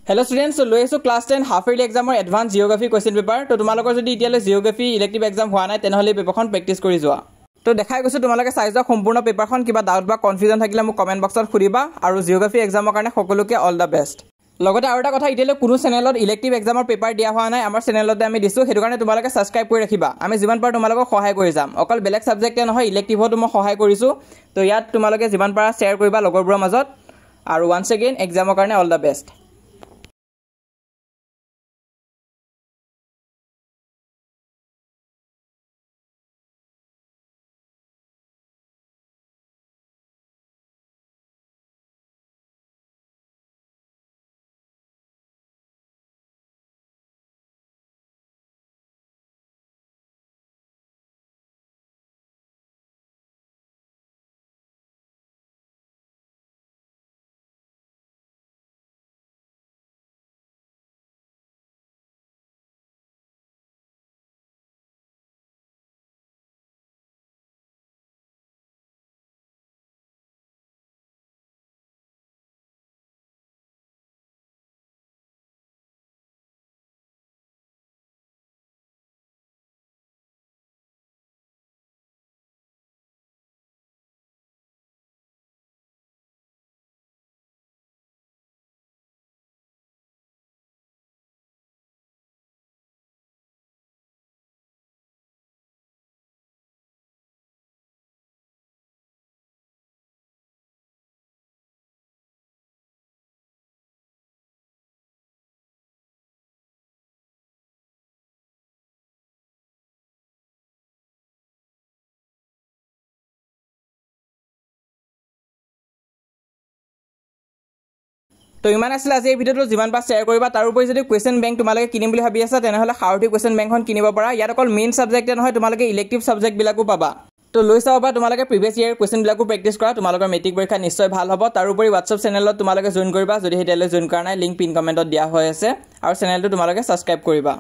Hello students, so লৈ আছো class 10 half yearly exam or advanced geography question paper. তো তোমালোকৰ যদি ইতিয়ালৈ geography elective exam হোৱা নাই তেনেহলে পেপাৰখন প্ৰেক্টিস কৰি যোৱা। তো দেখাই গৈছো তোমালোকে চাইজৰ সম্পূৰ্ণ পেপাৰখন কিবা ডাউট বা কনফিউজন থাকিলে মোক কমেন্ট বক্সত খুৰিবা আৰু geography examৰ কাৰণে সকলোকে অল দা বেষ্ট। লগতে আৰু এটা কথা ইতিয়ালৈ কোনো চেনেলত ইলেক্টিভ এক্সামৰ পেপাৰ দিয়া হোৱা নাই, আমাৰ চেনেলতে আমি দিছো, হেতু কাৰণে তোমালোকে সাবস্ক্ৰাইব কৰি ৰাখিবা। আমি যিমান পাৰ তোমালোকক সহায় কৰি যাম, অকল বেলেগ সাবজেক্টে নহয় ইলেক্টিভতো মই সহায় কৰিছো। তো ইয়াত তোমালোকে যিমান পাৰা শেয়াৰ কৰিবা লগৰবোৰৰ মাজত আৰু ওয়ান্স এগেইন এক্সামৰ কাৰণে অল দা বেষ্ট। তো ইমান আছিল আজি এই ভিডিওটো, যিমান পাৰ শেয়াৰ কৰিবা। তাৰ উপৰি যদি কোৱেশ্চন বেংক তোমালোকে কিনিম বুলি ভাবি আছা তেনেহলে সাৰথি কোৱেশ্চন বেংকখন কিনিব পাৰা। ইয়াত অকল মেইন সাবজেক্টে নহয় তোমালোকে ইলেক্টিভ সাবজেক্ট বিলাকো পাবা। তো লৈ চাব পাৰা, তোমালোকে প্ৰিভিয়াছ ইয়াৰ কোৱেশ্চন বিলাকো প্ৰেক্টিছ কৰা, তোমালোকৰ মেট্ৰিক পৰীক্ষা নিশ্চয় ভাল হ'ব। তাৰ উপৰি WhatsApp চেনেলত তোমালোকে জয়েন কৰিবা, যদি হেতিয়ালৈ জয়েন কৰা নাই লিংক পিন কমেন্টত দিয়া হৈ আছে, আৰু চেনেলটো তোমালোকে সাবস্ক্ৰাইব কৰিবা।